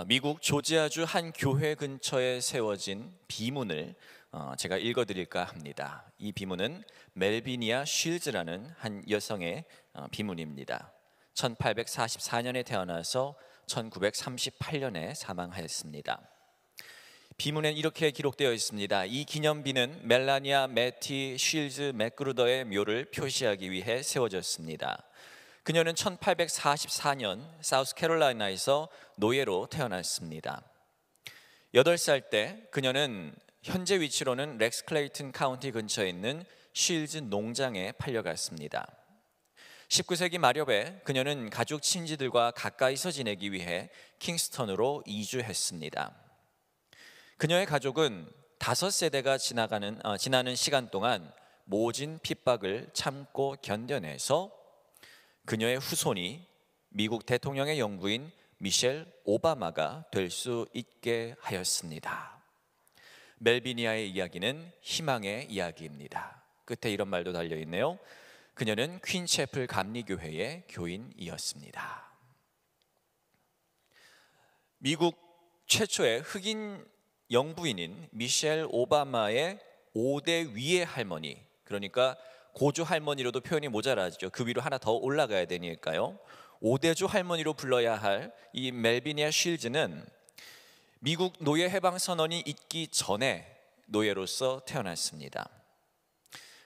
미국 조지아주 한 교회 근처에 세워진 비문을 제가 읽어드릴까 합니다. 이 비문은 멜비니아 쉴즈라는 한 여성의 비문입니다. 1844년에 태어나서 1938년에 사망하였습니다. 비문엔 이렇게 기록되어 있습니다. 이 기념비는 멜라니아 매티 쉴즈 맥그루더의 묘를 표시하기 위해 세워졌습니다. 그녀는 1844년 사우스캐롤라이나에서 노예로 태어났습니다. 8살 때 그녀는 현재 위치로는 렉스 클레이튼 카운티 근처에 있는 쉴즈 농장에 팔려갔습니다. 19세기 말엽에 그녀는 가족 친지들과 가까이서 지내기 위해 킹스턴으로 이주했습니다. 그녀의 가족은 5세대가 지나는 시간 동안 모진 핍박을 참고 견뎌내서 그녀의 후손이 미국 대통령의 영부인 미셸 오바마가 될 수 있게 하였습니다. 멜비니아의 이야기는 희망의 이야기입니다. 끝에 이런 말도 달려있네요. 그녀는 퀸채플 감리교회의 교인이었습니다. 미국 최초의 흑인 영부인인 미셸 오바마의 5대 위의 할머니, 그러니까 고조 할머니로도 표현이 모자라죠. 그 위로 하나 더 올라가야 되니까요. 5대조 할머니로 불러야 할 이 멜비니아 쉴즈는 미국 노예 해방 선언이 있기 전에 노예로서 태어났습니다.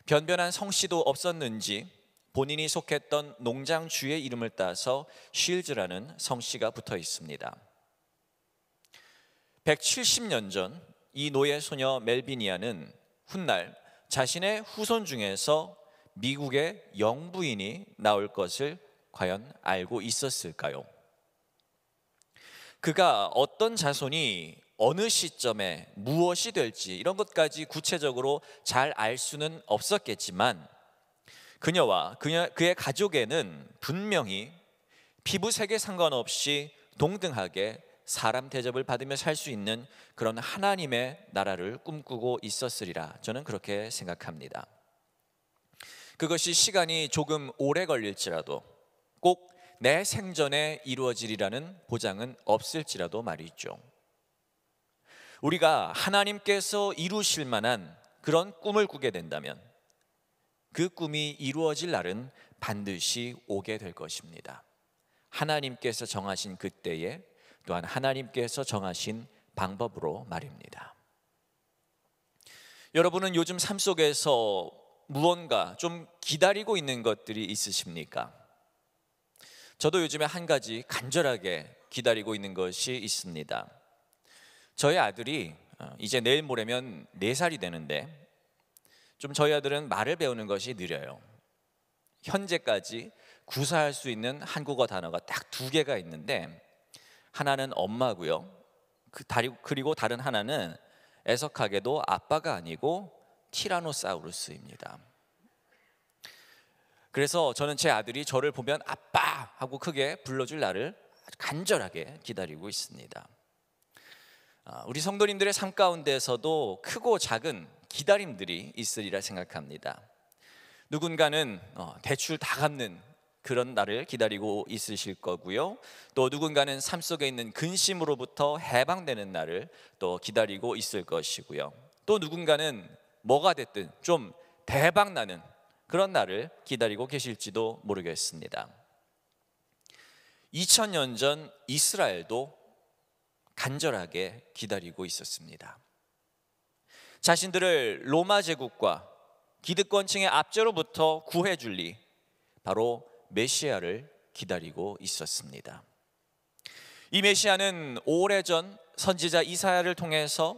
변변한 성씨도 없었는지 본인이 속했던 농장주의 이름을 따서 쉴즈라는 성씨가 붙어 있습니다. 170년 전 이 노예 소녀 멜비니아는 훗날 자신의 후손 중에서 미국의 영부인이 나올 것을 과연 알고 있었을까요? 그가 어떤 자손이 어느 시점에 무엇이 될지 이런 것까지 구체적으로 잘 알 수는 없었겠지만 그녀와 그의 가족에는 분명히 피부색에 상관없이 동등하게 사람 대접을 받으며 살 수 있는 그런 하나님의 나라를 꿈꾸고 있었으리라 저는 그렇게 생각합니다. 그것이 시간이 조금 오래 걸릴지라도 꼭 내 생전에 이루어지리라는 보장은 없을지라도 말이죠. 우리가 하나님께서 이루실 만한 그런 꿈을 꾸게 된다면 그 꿈이 이루어질 날은 반드시 오게 될 것입니다. 하나님께서 정하신 그때에 또한 하나님께서 정하신 방법으로 말입니다. 여러분은 요즘 삶 속에서 무언가 좀 기다리고 있는 것들이 있으십니까? 저도 요즘에 한 가지 간절하게 기다리고 있는 것이 있습니다. 저희 아들이 이제 내일 모레면 4살이 되는데 좀 저희 아들은 말을 배우는 것이 느려요. 현재까지 구사할 수 있는 한국어 단어가 딱 2개가 있는데 하나는 엄마고요. 그리고 다른 하나는 애석하게도 아빠가 아니고 티라노사우루스입니다. 그래서 저는 제 아들이 저를 보면 아빠 하고 크게 불러줄 날을 아주 간절하게 기다리고 있습니다. 우리 성도님들의 삶 가운데서도 크고 작은 기다림들이 있으리라 생각합니다. 누군가는 대출 다 갚는 그런 날을 기다리고 있으실 거고요. 또 누군가는 삶 속에 있는 근심으로부터 해방되는 날을 또 기다리고 있을 것이고요. 또 누군가는 뭐가 됐든 좀 대박 나는 그런 날을 기다리고 계실지도 모르겠습니다. 2000년 전 이스라엘도 간절하게 기다리고 있었습니다. 자신들을 로마 제국과 기득권층의 압제로부터 구해줄 리 바로 메시아를 기다리고 있었습니다. 이 메시아는 오래전 선지자 이사야를 통해서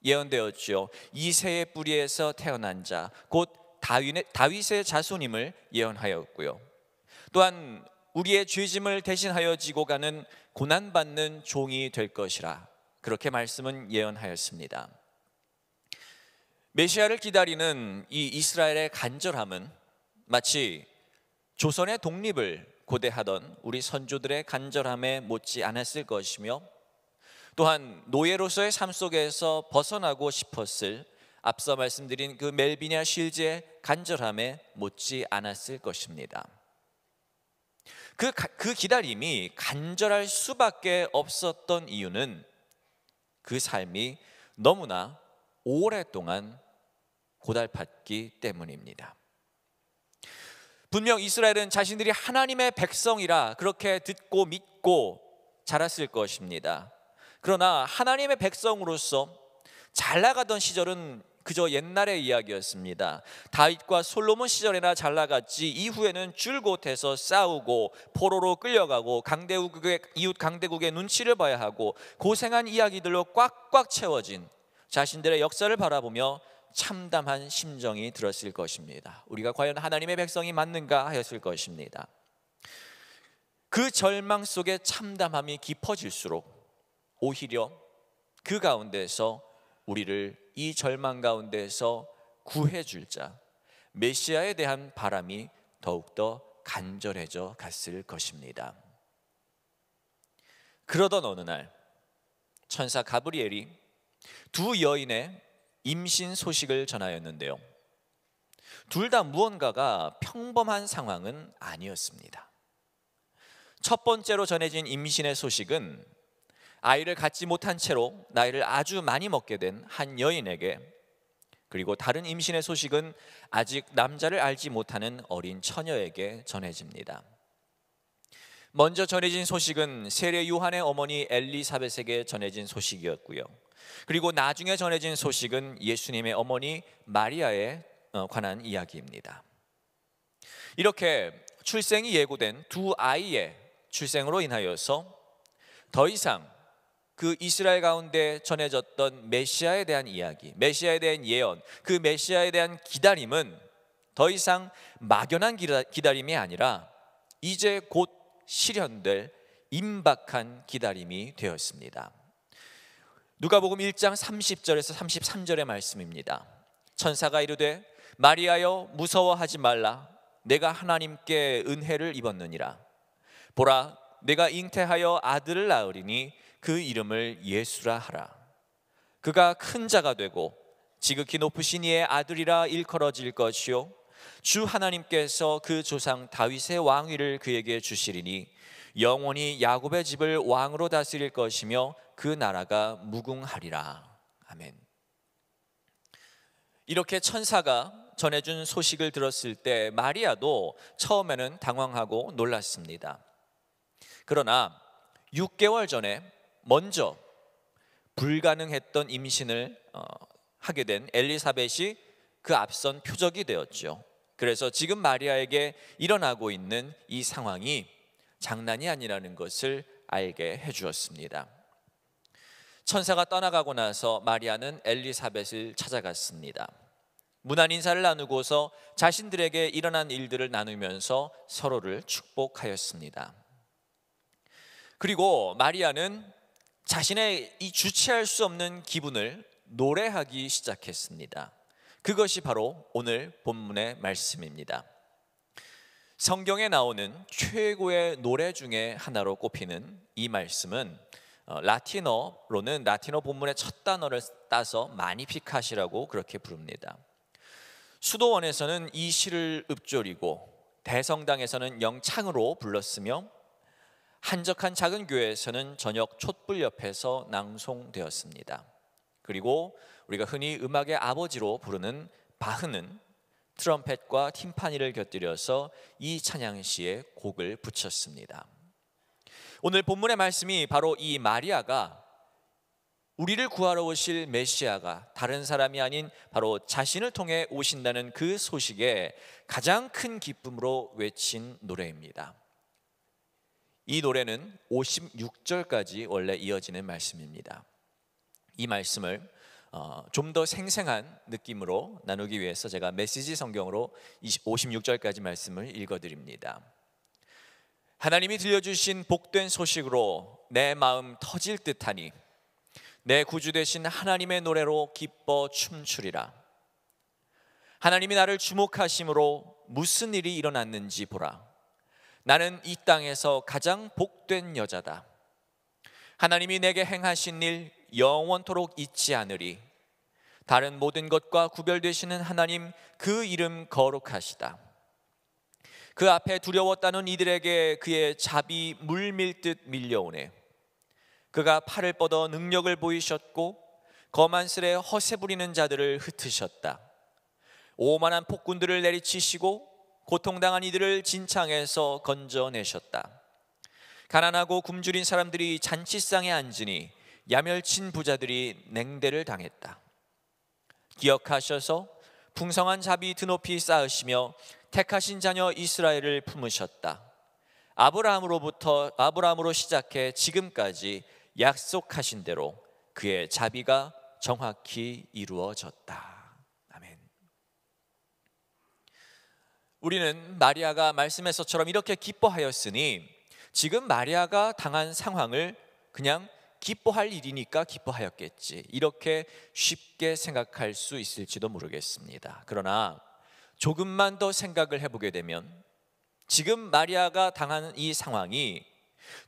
예언되었죠. 이새의 뿌리에서 태어난 자, 곧 다윗의 자손임을 예언하였고요. 또한 우리의 죄짐을 대신하여 지고 가는 고난받는 종이 될 것이라 그렇게 말씀은 예언하였습니다. 메시아를 기다리는 이 이스라엘의 간절함은 마치 조선의 독립을 고대하던 우리 선조들의 간절함에 못지 않았을 것이며 또한 노예로서의 삶 속에서 벗어나고 싶었을 앞서 말씀드린 그 멜비니아 쉴즈의 간절함에 못지 않았을 것입니다. 그 기다림이 간절할 수밖에 없었던 이유는 그 삶이 너무나 오랫동안 고달팠기 때문입니다. 분명 이스라엘은 자신들이 하나님의 백성이라 그렇게 듣고 믿고 자랐을 것입니다. 그러나 하나님의 백성으로서 잘 나가던 시절은 그저 옛날의 이야기였습니다. 다윗과 솔로몬 시절에나 잘 나갔지 이후에는 줄곧 해서 싸우고 포로로 끌려가고 이웃 강대국의 눈치를 봐야 하고 고생한 이야기들로 꽉꽉 채워진 자신들의 역사를 바라보며 참담한 심정이 들었을 것입니다. 우리가 과연 하나님의 백성이 맞는가 하였을 것입니다. 그 절망 속에 참담함이 깊어질수록 오히려 그 가운데서 우리를 이 절망 가운데서 구해줄 자 메시아에 대한 바람이 더욱더 간절해져 갔을 것입니다. 그러던 어느 날 천사 가브리엘이 두 여인의 임신 소식을 전하였는데요, 둘 다 무언가가 평범한 상황은 아니었습니다. 첫 번째로 전해진 임신의 소식은 아이를 갖지 못한 채로 나이를 아주 많이 먹게 된 한 여인에게, 그리고 다른 임신의 소식은 아직 남자를 알지 못하는 어린 처녀에게 전해집니다. 먼저 전해진 소식은 세례 요한의 어머니 엘리사벳에게 전해진 소식이었고요, 그리고 나중에 전해진 소식은 예수님의 어머니 마리아에 관한 이야기입니다. 이렇게 출생이 예고된 두 아이의 출생으로 인하여서 더 이상 그 이스라엘 가운데 전해졌던 메시아에 대한 이야기, 메시아에 대한 예언, 그 메시아에 대한 기다림은 더 이상 막연한 기다림이 아니라 이제 곧 실현될 임박한 기다림이 되었습니다. 누가복음 1장 30절에서 33절의 말씀입니다. 천사가 이르되 마리아여 무서워하지 말라, 내가 하나님께 은혜를 입었느니라. 보라, 내가 잉태하여 아들을 낳으리니 그 이름을 예수라 하라. 그가 큰 자가 되고 지극히 높으신 이의 아들이라 일컬어질 것이요, 주 하나님께서 그 조상 다윗의 왕위를 그에게 주시리니 영원히 야곱의 집을 왕으로 다스릴 것이며 그 나라가 무궁하리라. 아멘. 이렇게 천사가 전해준 소식을 들었을 때 마리아도 처음에는 당황하고 놀랐습니다. 그러나 6개월 전에 먼저 불가능했던 임신을 하게 된 엘리사벳이 그 앞선 표적이 되었죠. 그래서 지금 마리아에게 일어나고 있는 이 상황이 장난이 아니라는 것을 알게 해주었습니다. 천사가 떠나가고 나서 마리아는 엘리사벳을 찾아갔습니다. 문안 인사를 나누고서 자신들에게 일어난 일들을 나누면서 서로를 축복하였습니다. 그리고 마리아는 자신의 이 주체할 수 없는 기분을 노래하기 시작했습니다. 그것이 바로 오늘 본문의 말씀입니다. 성경에 나오는 최고의 노래 중에 하나로 꼽히는 이 말씀은 라틴어로는 라틴어 본문의 첫 단어를 따서 마니피카시라고 그렇게 부릅니다. 수도원에서는 이 시를 읊조리고 대성당에서는 영창으로 불렀으며 한적한 작은 교회에서는 저녁 촛불 옆에서 낭송되었습니다. 그리고 우리가 흔히 음악의 아버지로 부르는 바흐는 트럼펫과 팀파니를 곁들여서 이 찬양시에 곡을 붙였습니다. 오늘 본문의 말씀이 바로 이 마리아가 우리를 구하러 오실 메시아가 다른 사람이 아닌 바로 자신을 통해 오신다는 그 소식에 가장 큰 기쁨으로 외친 노래입니다. 이 노래는 56절까지 원래 이어지는 말씀입니다. 이 말씀을 좀 더 생생한 느낌으로 나누기 위해서 제가 메시지 성경으로 56절까지 말씀을 읽어드립니다. 하나님이 들려주신 복된 소식으로 내 마음 터질 듯하니 내 구주 되신 하나님의 노래로 기뻐 춤추리라. 하나님이 나를 주목하심으로 무슨 일이 일어났는지 보라. 나는 이 땅에서 가장 복된 여자다. 하나님이 내게 행하신 일 영원토록 잊지 않으리. 다른 모든 것과 구별되시는 하나님 그 이름 거룩하시다. 그 앞에 두려워 떠는 이들에게 그의 잡이 물밀듯 밀려오네. 그가 팔을 뻗어 능력을 보이셨고 거만스레 허세 부리는 자들을 흩으셨다. 오만한 폭군들을 내리치시고 고통당한 이들을 진창에서 건져내셨다. 가난하고 굶주린 사람들이 잔치상에 앉으니 야멸친 부자들이 냉대를 당했다. 기억하셔서 풍성한 자비 드높이 쌓으시며 택하신 자녀 이스라엘을 품으셨다. 아브라함으로 시작해 지금까지 약속하신 대로 그의 자비가 정확히 이루어졌다. 아멘. 우리는 마리아가 말씀에서처럼 이렇게 기뻐하였으니 지금 마리아가 당한 상황을 그냥 기뻐할 일이니까 기뻐하였겠지, 이렇게 쉽게 생각할 수 있을지도 모르겠습니다. 그러나 조금만 더 생각을 해보게 되면 지금 마리아가 당하는 이 상황이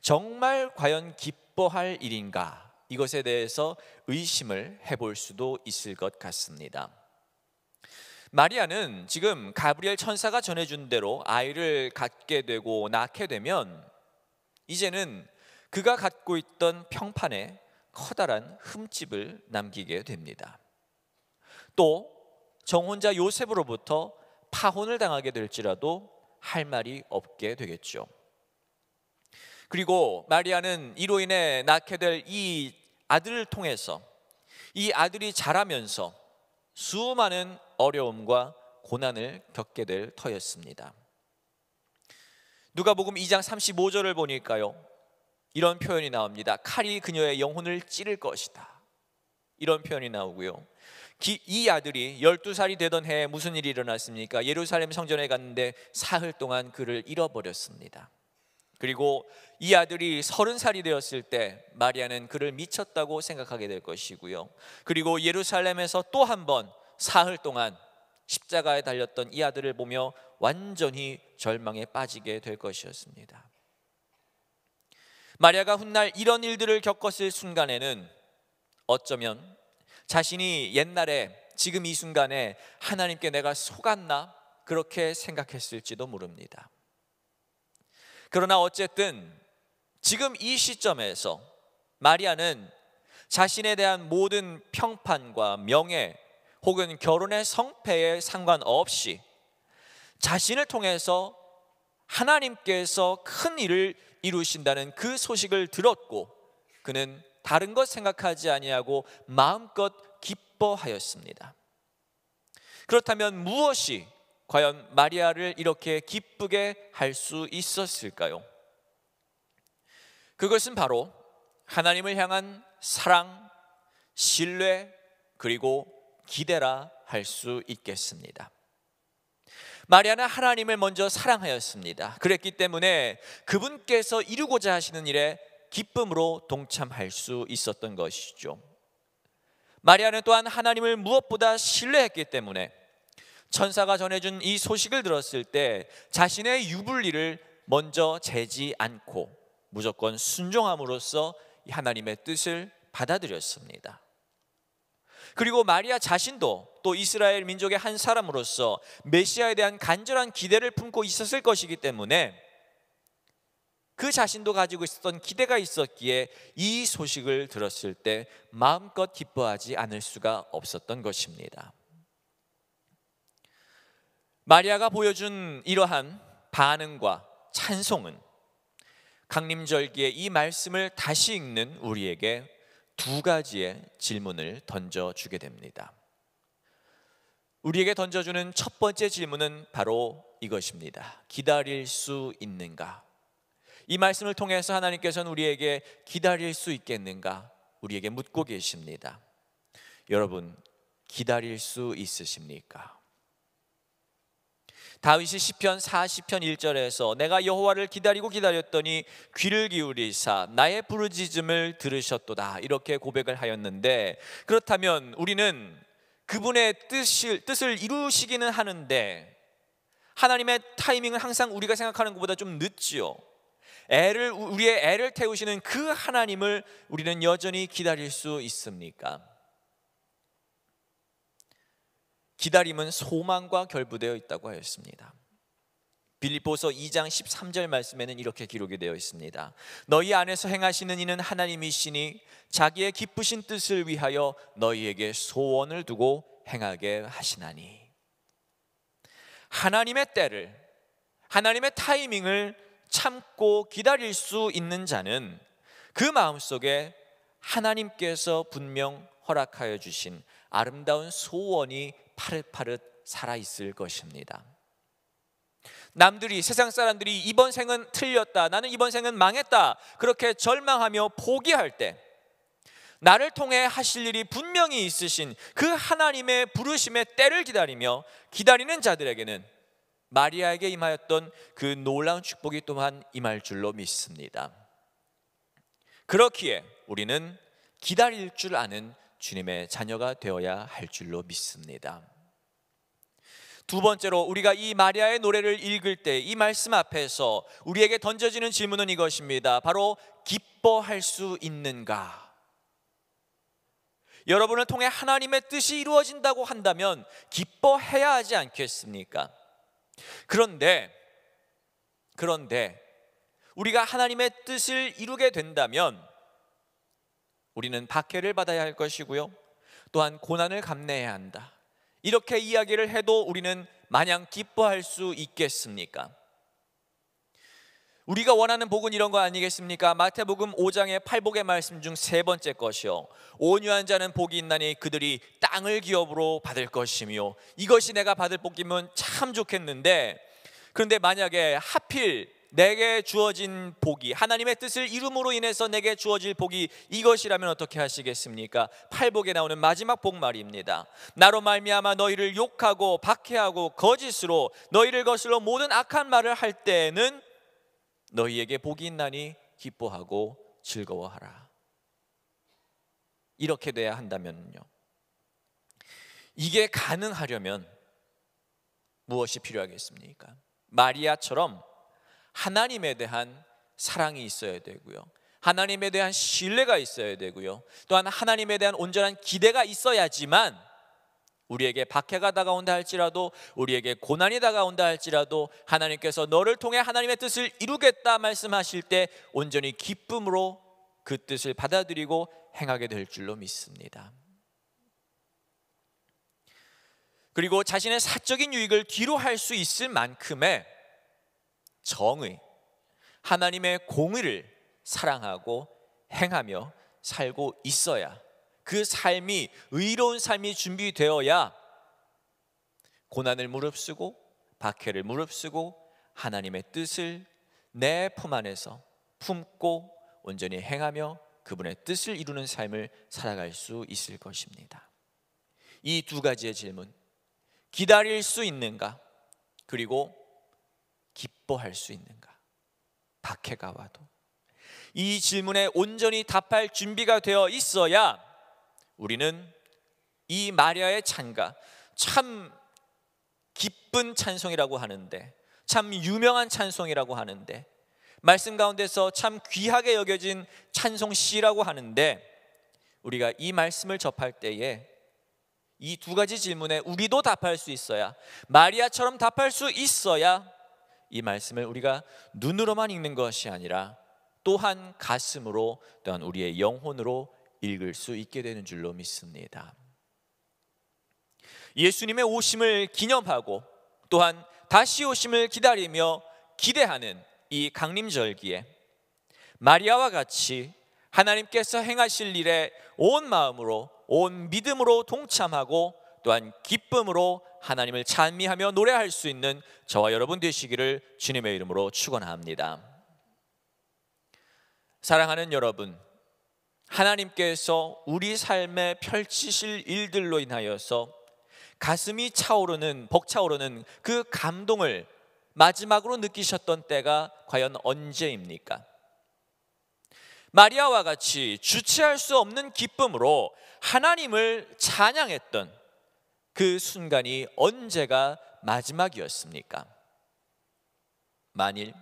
정말 과연 기뻐할 일인가, 이것에 대해서 의심을 해볼 수도 있을 것 같습니다. 마리아는 지금 가브리엘 천사가 전해준 대로 아이를 갖게 되고 낳게 되면 이제는 그가 갖고 있던 평판에 커다란 흠집을 남기게 됩니다. 또 정혼자 요셉으로부터 파혼을 당하게 될지라도 할 말이 없게 되겠죠. 그리고 마리아는 이로 인해 낳게 될 이 아들을 통해서 이 아들이 자라면서 수많은 어려움과 고난을 겪게 될 터였습니다. 누가복음 2장 35절을 보니까요, 이런 표현이 나옵니다. 칼이 그녀의 영혼을 찌를 것이다, 이런 표현이 나오고요. 이 아들이 12살이 되던 해에 무슨 일이 일어났습니까? 예루살렘 성전에 갔는데 사흘 동안 그를 잃어버렸습니다. 그리고 이 아들이 30살이 되었을 때 마리아는 그를 미쳤다고 생각하게 될 것이고요. 그리고 예루살렘에서 또 한 번 사흘 동안 십자가에 달렸던 이 아들을 보며 완전히 절망에 빠지게 될 것이었습니다. 마리아가 훗날 이런 일들을 겪었을 순간에는 어쩌면 자신이 옛날에 지금 이 순간에 하나님께 내가 속았나, 그렇게 생각했을지도 모릅니다. 그러나 어쨌든 지금 이 시점에서 마리아는 자신에 대한 모든 평판과 명예 혹은 결혼의 성패에 상관없이 자신을 통해서 하나님께서 큰 일을 이루신다는 그 소식을 들었고, 그는 다른 것 생각하지 아니하고 마음껏 기뻐하였습니다. 그렇다면 무엇이 과연 마리아를 이렇게 기쁘게 할 수 있었을까요? 그것은 바로 하나님을 향한 사랑, 신뢰, 그리고 기대라 할 수 있겠습니다. 마리아는 하나님을 먼저 사랑하였습니다. 그랬기 때문에 그분께서 이루고자 하시는 일에 기쁨으로 동참할 수 있었던 것이죠. 마리아는 또한 하나님을 무엇보다 신뢰했기 때문에 천사가 전해준 이 소식을 들었을 때 자신의 유불리를 먼저 재지 않고 무조건 순종함으로써 하나님의 뜻을 받아들였습니다. 그리고 마리아 자신도 또 이스라엘 민족의 한 사람으로서 메시아에 대한 간절한 기대를 품고 있었을 것이기 때문에 그 자신도 가지고 있었던 기대가 있었기에 이 소식을 들었을 때 마음껏 기뻐하지 않을 수가 없었던 것입니다. 마리아가 보여준 이러한 반응과 찬송은 강림절기에 이 말씀을 다시 읽는 우리에게 두 가지의 질문을 던져주게 됩니다. 우리에게 던져주는 첫 번째 질문은 바로 이것입니다. 기다릴 수 있는가? 이 말씀을 통해서 하나님께서는 우리에게 기다릴 수 있겠는가? 우리에게 묻고 계십니다. 여러분, 기다릴 수 있으십니까? 다윗이 시편 40편 1절에서 내가 여호와를 기다리고 기다렸더니 귀를 기울이사 나의 부르짖음을 들으셨도다, 이렇게 고백을 하였는데, 그렇다면 우리는 그분의 뜻을 이루시기는 하는데 하나님의 타이밍은 항상 우리가 생각하는 것보다 좀 늦지요. 우리의 애를 태우시는 그 하나님을 우리는 여전히 기다릴 수 있습니까? 기다림은 소망과 결부되어 있다고 하였습니다. 빌립보서 2장 13절 말씀에는 이렇게 기록이 되어 있습니다. 너희 안에서 행하시는 이는 하나님이시니 자기의 기쁘신 뜻을 위하여 너희에게 소원을 두고 행하게 하시나니. 하나님의 때를, 하나님의 타이밍을 참고 기다릴 수 있는 자는 그 마음속에 하나님께서 분명 허락하여 주신 아름다운 소원이 파릇파릇 살아있을 것입니다. 남들이, 세상 사람들이 이번 생은 틀렸다, 나는 이번 생은 망했다, 그렇게 절망하며 포기할 때 나를 통해 하실 일이 분명히 있으신 그 하나님의 부르심의 때를 기다리며 기다리는 자들에게는 마리아에게 임하였던 그 놀라운 축복이 또한 임할 줄로 믿습니다. 그렇기에 우리는 기다릴 줄 아는 주님의 자녀가 되어야 할 줄로 믿습니다. 두 번째로, 우리가 이 마리아의 노래를 읽을 때 이 말씀 앞에서 우리에게 던져지는 질문은 이것입니다. 바로 기뻐할 수 있는가? 여러분을 통해 하나님의 뜻이 이루어진다고 한다면 기뻐해야 하지 않겠습니까? 그런데 우리가 하나님의 뜻을 이루게 된다면 우리는 박해를 받아야 할 것이고요, 또한 고난을 감내해야 한다, 이렇게 이야기를 해도 우리는 마냥 기뻐할 수 있겠습니까? 우리가 원하는 복은 이런 거 아니겠습니까? 마태복음 5장의 팔복의 말씀 중 세 번째 것이요, 온유한 자는 복이 있나니 그들이 땅을 기업으로 받을 것이며. 이것이 내가 받을 복이면 참 좋겠는데, 그런데 만약에 하필 내게 주어진 복이, 하나님의 뜻을 이룸으로 인해서 내게 주어질 복이 이것이라면 어떻게 하시겠습니까? 팔복에 나오는 마지막 복 말입니다. 나로 말미암아 너희를 욕하고 박해하고 거짓으로 너희를 거슬러 모든 악한 말을 할 때에는 너희에게 복이 있나니 기뻐하고 즐거워하라. 이렇게 돼야 한다면요, 이게 가능하려면 무엇이 필요하겠습니까? 마리아처럼 하나님에 대한 사랑이 있어야 되고요, 하나님에 대한 신뢰가 있어야 되고요, 또한 하나님에 대한 온전한 기대가 있어야지만 우리에게 박해가 다가온다 할지라도, 우리에게 고난이 다가온다 할지라도 하나님께서 너를 통해 하나님의 뜻을 이루겠다 말씀하실 때 온전히 기쁨으로 그 뜻을 받아들이고 행하게 될 줄로 믿습니다. 그리고 자신의 사적인 유익을 뒤로 할 수 있을 만큼의 정의, 하나님의 공의를 사랑하고 행하며 살고 있어야, 그 삶이 의로운 삶이 준비되어야 고난을 무릅쓰고 박해를 무릅쓰고 하나님의 뜻을 내 품 안에서 품고 온전히 행하며 그분의 뜻을 이루는 삶을 살아갈 수 있을 것입니다. 이 두 가지의 질문, 기다릴 수 있는가, 그리고 기뻐할 수 있는가, 박해가 와도 이 질문에 온전히 답할 준비가 되어 있어야 우리는 이 마리아의 찬가, 참 기쁜 찬송이라고 하는데, 참 유명한 찬송이라고 하는데, 말씀 가운데서 참 귀하게 여겨진 찬송시라고 하는데, 우리가 이 말씀을 접할 때에 이 두 가지 질문에 우리도 답할 수 있어야, 마리아처럼 답할 수 있어야 이 말씀을 우리가 눈으로만 읽는 것이 아니라 또한 가슴으로, 또한 우리의 영혼으로 읽을 수 있게 되는 줄로 믿습니다. 예수님의 오심을 기념하고 또한 다시 오심을 기다리며 기대하는 이 강림절기에 마리아와 같이 하나님께서 행하실 일에 온 마음으로, 온 믿음으로 동참하고 또한 기쁨으로 하나님을 찬미하며 노래할 수 있는 저와 여러분 되시기를 주님의 이름으로 축원합니다. 사랑하는 여러분, 하나님께서 우리 삶에 펼치실 일들로 인하여서 가슴이 차오르는, 벅차오르는 그 감동을 마지막으로 느끼셨던 때가 과연 언제입니까? 마리아와 같이 주체할 수 없는 기쁨으로 하나님을 찬양했던 그 순간이 언제가 마지막이었습니까? 만일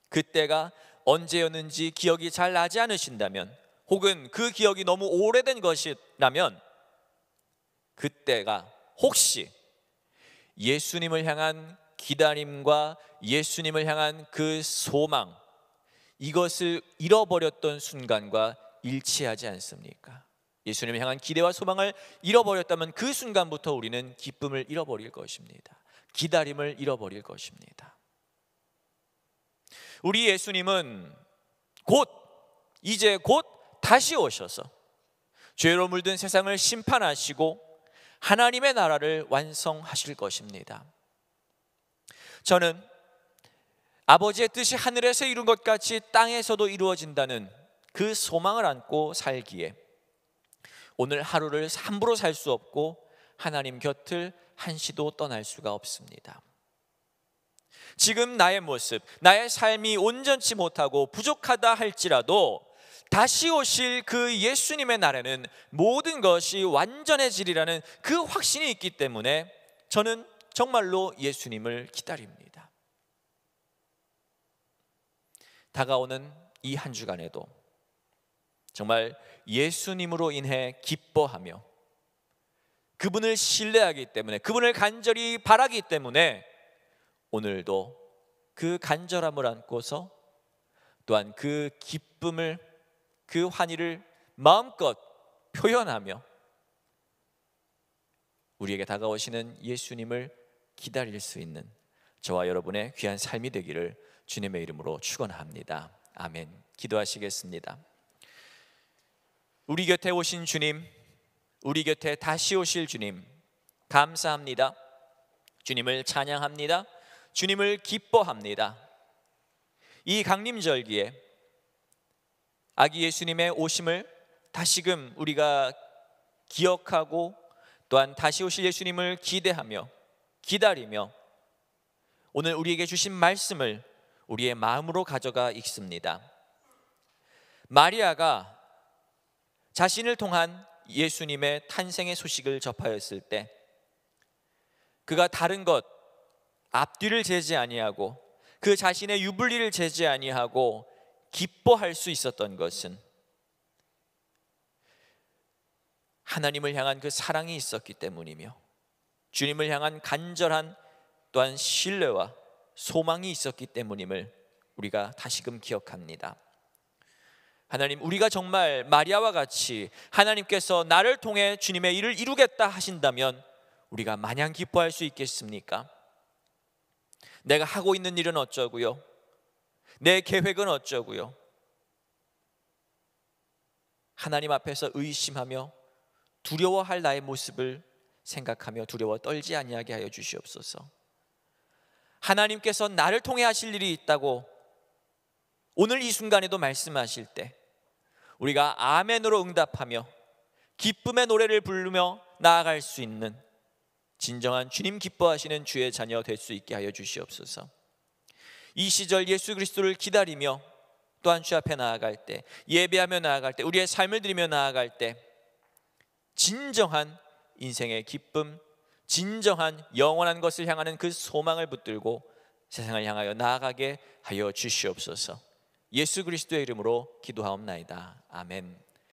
그때가 언제였는지 기억이 잘 나지 않으신다면, 혹은 그 기억이 너무 오래된 것이라면 그때가 혹시 예수님을 향한 기다림과 예수님을 향한 그 소망, 이것을 잃어버렸던 순간과 일치하지 않습니까? 예수님을 향한 기대와 소망을 잃어버렸다면 그 순간부터 우리는 기쁨을 잃어버릴 것입니다. 기다림을 잃어버릴 것입니다. 우리 예수님은 이제 곧 다시 오셔서 죄로 물든 세상을 심판하시고 하나님의 나라를 완성하실 것입니다. 저는 아버지의 뜻이 하늘에서 이룬 것 같이 땅에서도 이루어진다는 그 소망을 안고 살기에 오늘 하루를 함부로 살 수 없고 하나님 곁을 한시도 떠날 수가 없습니다. 지금 나의 모습, 나의 삶이 온전치 못하고 부족하다 할지라도 다시 오실 그 예수님의 날에는 모든 것이 완전해지리라는 그 확신이 있기 때문에 저는 정말로 예수님을 기다립니다. 다가오는 이 한 주간에도 정말 예수님으로 인해 기뻐하며 그분을 신뢰하기 때문에, 그분을 간절히 바라기 때문에 오늘도 그 간절함을 안고서 또한 그 기쁨을, 그 환희를 마음껏 표현하며 우리에게 다가오시는 예수님을 기다릴 수 있는 저와 여러분의 귀한 삶이 되기를 주님의 이름으로 축원합니다. 아멘. 기도하시겠습니다. 우리 곁에 오신 주님, 우리 곁에 다시 오실 주님, 감사합니다. 주님을 찬양합니다. 주님을 기뻐합니다. 이 강림절기에 아기 예수님의 오심을 다시금 우리가 기억하고 또한 다시 오실 예수님을 기대하며 기다리며 오늘 우리에게 주신 말씀을 우리의 마음으로 가져가 읽습니다. 마리아가 자신을 통한 예수님의 탄생의 소식을 접하였을 때 그가 다른 것 앞뒤를 재지 아니하고 그 자신의 유불리를 재지 아니하고 기뻐할 수 있었던 것은 하나님을 향한 그 사랑이 있었기 때문이며 주님을 향한 간절한 또한 신뢰와 소망이 있었기 때문임을 우리가 다시금 기억합니다. 하나님, 우리가 정말 마리아와 같이 하나님께서 나를 통해 주님의 일을 이루겠다 하신다면 우리가 마냥 기뻐할 수 있겠습니까? 내가 하고 있는 일은 어쩌고요? 내 계획은 어쩌고요? 하나님 앞에서 의심하며 두려워할 나의 모습을 생각하며 두려워 떨지 아니하게 하여 주시옵소서. 하나님께서 나를 통해 하실 일이 있다고 오늘 이 순간에도 말씀하실 때 우리가 아멘으로 응답하며 기쁨의 노래를 부르며 나아갈 수 있는 진정한 주님 기뻐하시는 주의 자녀 될 수 있게 하여 주시옵소서. 이 시절 예수 그리스도를 기다리며 또한 주 앞에 나아갈 때, 예배하며 나아갈 때, 우리의 삶을 드리며 나아갈 때 진정한 인생의 기쁨, 진정한 영원한 것을 향하는 그 소망을 붙들고 세상을 향하여 나아가게 하여 주시옵소서. 예수 그리스도의 이름으로 기도하옵나이다. 아멘.